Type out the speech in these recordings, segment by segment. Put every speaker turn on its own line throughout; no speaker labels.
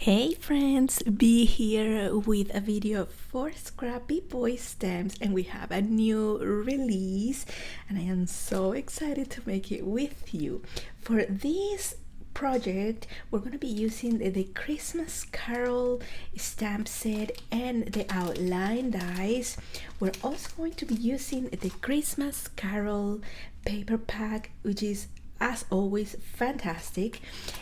Hey friends, be here with a video for Scrappy Boy Stamps, and we have a new release and I am so excited to make it with you. For this project we're going to be using the Christmas Carol stamp set and the outline dies. We're also going to be using the Christmas Carol paper pack, which is as always fantastic.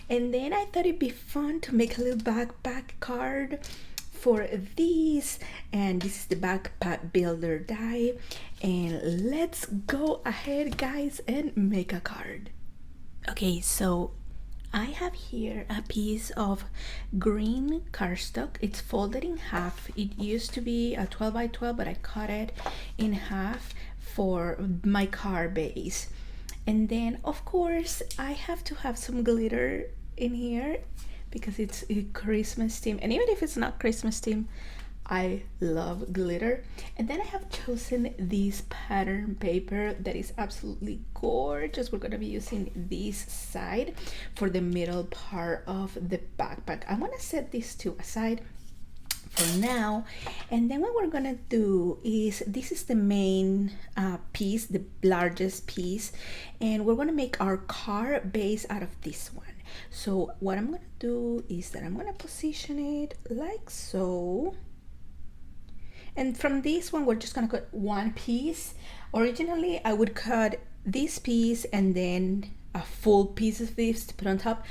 And then I thought it'd be fun to make a little backpack card for these, and this is the backpack builder die. And let's go ahead guys and make a card. Okay, so I have here a piece of green cardstock. It's folded in half. It used to be a 12 by 12, but I cut it in half for my card base. And then of course I have to have some glitter in here because it's a Christmas theme, and even if it's not Christmas theme, I love glitter. And then I have chosen this pattern paper that is absolutely gorgeous. We're going to be using this side for the middle part of the backpack. I'm going to set these two aside for now, and then what we're gonna do is, this is the main piece, the largest piece, and we're gonna make our card base out of this one. So what I'm gonna do is that I'm gonna position it like so, and from this one we're just gonna cut one piece. Originally I would cut this piece and then a full piece of this to put on top,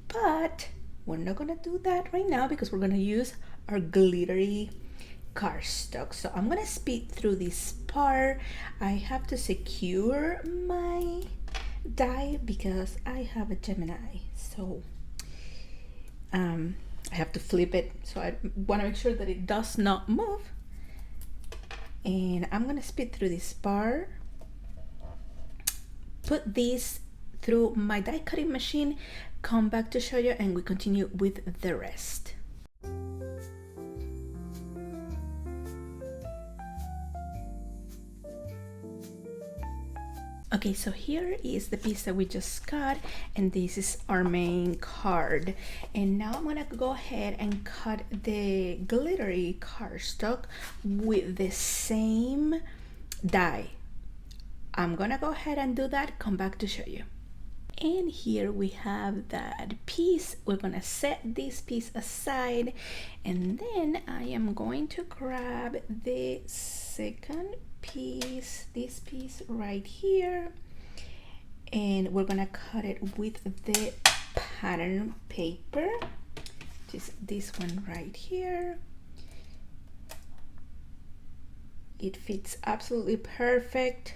but we're not gonna do that right now because we're gonna use our glittery cardstock. So I'm gonna speed through this part. I have to secure my die because I have a Gemini, so I have to flip it, so I want to make sure that it does not move. And I'm gonna speed through this part, put this through my die cutting machine, come back to show you, and we continue with the rest. Okay, so here is the piece that we just cut, and this is our main card. And now I'm gonna go ahead and cut the glittery cardstock with the same die. I'm gonna go ahead and do that, come back to show you. And here we have that piece. We're gonna set this piece aside, and then I am going to grab the second piece, this piece right here, and we're gonna cut it with the pattern paper, just this one right here. It fits absolutely perfect.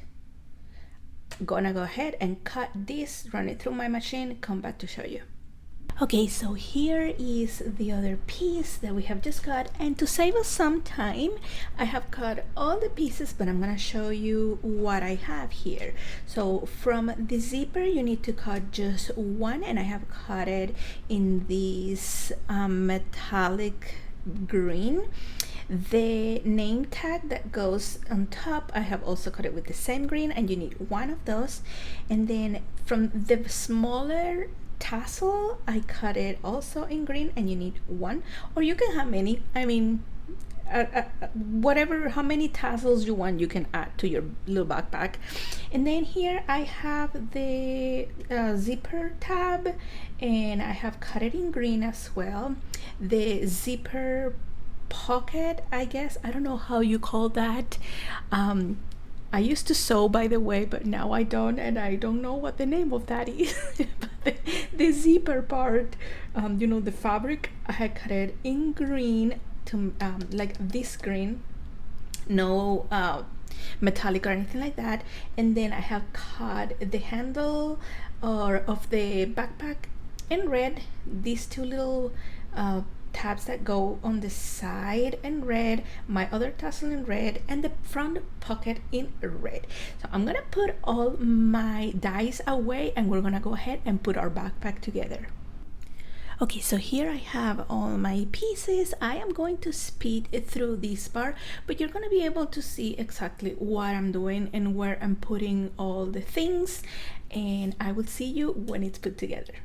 Gonna go ahead and cut this, run it through my machine, come back to show you. Okay, so here is the other piece that we have just cut, and to save us some time I have cut all the pieces, but I'm gonna show you what I have here. So from the zipper you need to cut just one, and I have cut it in this metallic green. The name tag that goes on top, I have also cut it with the same green, and you need one of those. And then from the smaller tassel I cut it also in green, and you need one, or you can have many. I mean, whatever, how many tassels you want you can add to your little backpack. And then here I have the zipper tab, and I have cut it in green as well. The zipper pocket, I guess, I don't know how you call that. I used to sew, by the way, but now I don't, and I don't know what the name of that is. But the zipper part, you know, the fabric, I had cut it in green to like this green, no metallic or anything like that. And then I have cut the handle of the backpack in red, these two little tabs that go on the side in red, my other tassel in red, and the front pocket in red. So I'm gonna put all my dies away, and we're gonna go ahead and put our backpack together. Okay, so here I have all my pieces. I am going to speed through this part, but you're going to be able to see exactly what I'm doing and where I'm putting all the things, and I will see you when it's put together.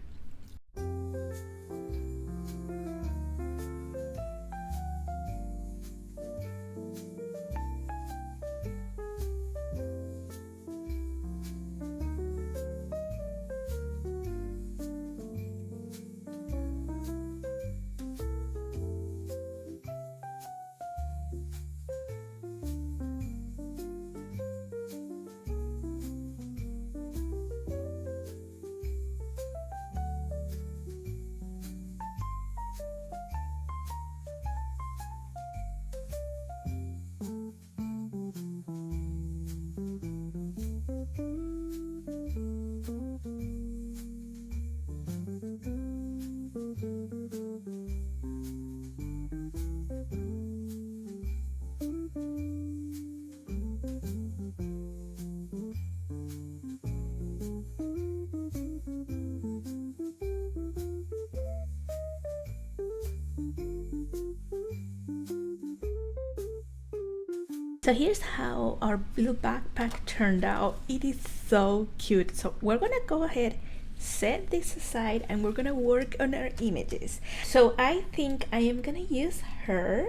So here's how our little backpack turned out. It is so cute. So we're gonna go ahead, set this aside, and we're gonna work on our images. So I think I am gonna use her.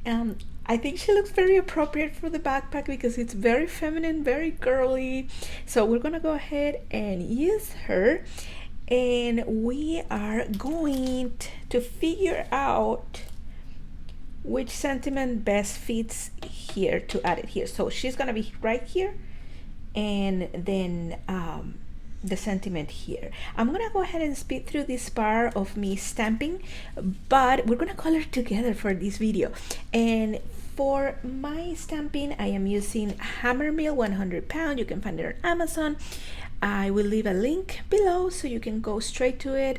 I think she looks very appropriate for the backpack because it's very feminine, very girly. So we're gonna go ahead and use her, and we are going to figure out which sentiment best fits here to add it here. So she's gonna be right here, and then the sentiment here. I'm gonna go ahead and speed through this part of me stamping, but we're gonna color together for this video. And for my stamping, I am using Hammermill 100 pound. You can find it on Amazon. I will leave a link below so you can go straight to it.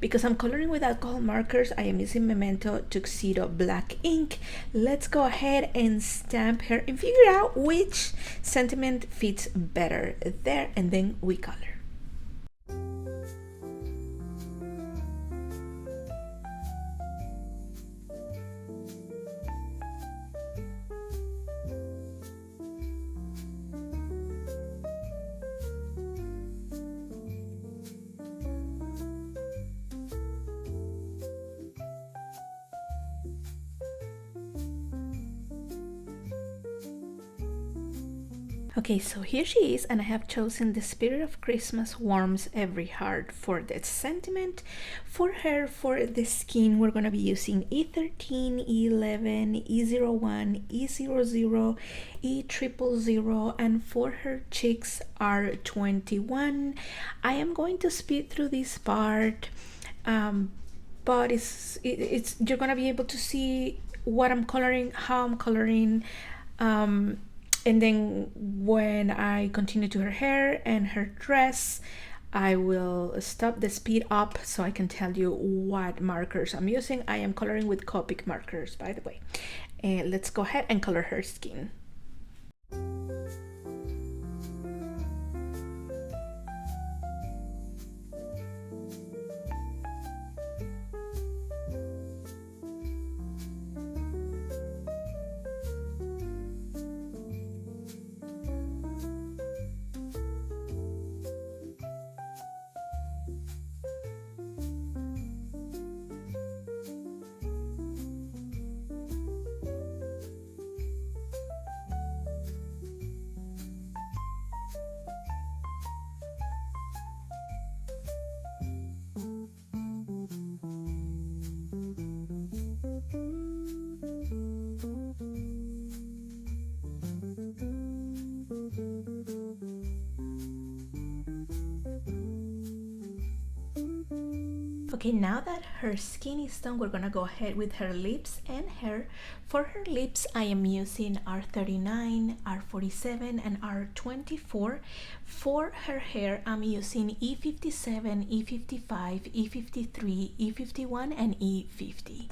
Because I'm coloring with alcohol markers, I am using Memento Tuxedo black ink. Let's go ahead and stamp her and figure out which sentiment fits better there, and then we color. Okay, so here she is, and I have chosen The Spirit of Christmas Warms Every Heart for the sentiment. For her, for the skin, we're going to be using E13, E11, E01, E00, E000, and for her cheeks are 21. I am going to speed through this part, but it's you're going to be able to see what I'm coloring, how I'm coloring, and then when I continue to her hair and her dress, I will stop the speed up so I can tell you what markers I'm using. I am coloring with Copic markers, by the way. And let's go ahead and color her skin. Okay, now that her skin is done, we're gonna go ahead with her lips and hair. For her lips, I am using R39, R47, and R24. For her hair, I'm using E57, E55, E53, E51, and E50.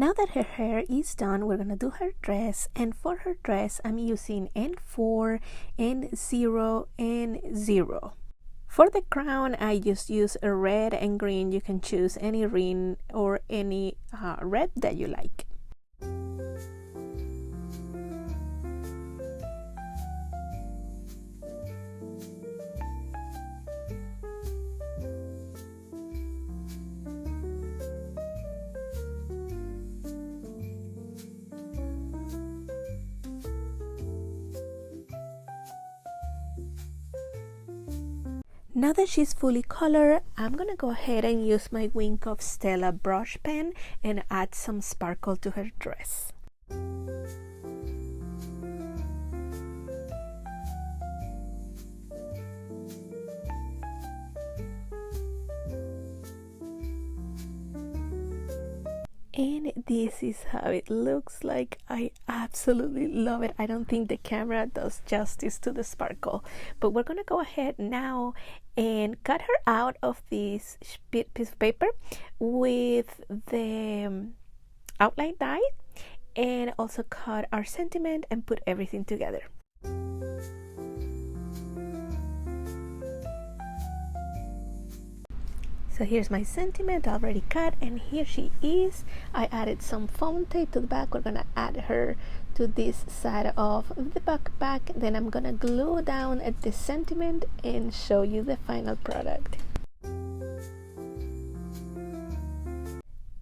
Now that her hair is done, we're gonna do her dress, and for her dress I'm using N4, N0, and 0. For the crown, I just use a red and green. You can choose any green or any red that you like. Now that she's fully colored, I'm gonna go ahead and use my Wink of Stella brush pen and add some sparkle to her dress. And this is how it looks like. I absolutely love it. I don't think the camera does justice to the sparkle, but we're gonna go ahead now and cut her out of this piece of paper with the outline die, and also cut our sentiment and put everything together. So here's my sentiment already cut, and here she is. I added some foam tape to the back. We're gonna add her to this side of the backpack. Then I'm gonna glue down at the sentiment and show you the final product.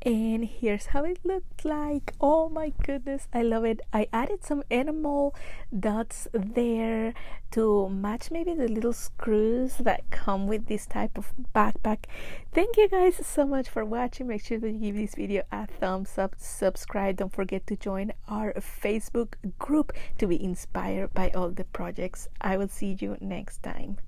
And here's how it looked like. Oh my goodness, I love it. I added some enamel dots there to match maybe the little screws that come with this type of backpack. Thank you guys so much for watching. Make sure that you give this video a thumbs up, subscribe. Don't forget to join our Facebook group to be inspired by all the projects. I will see you next time.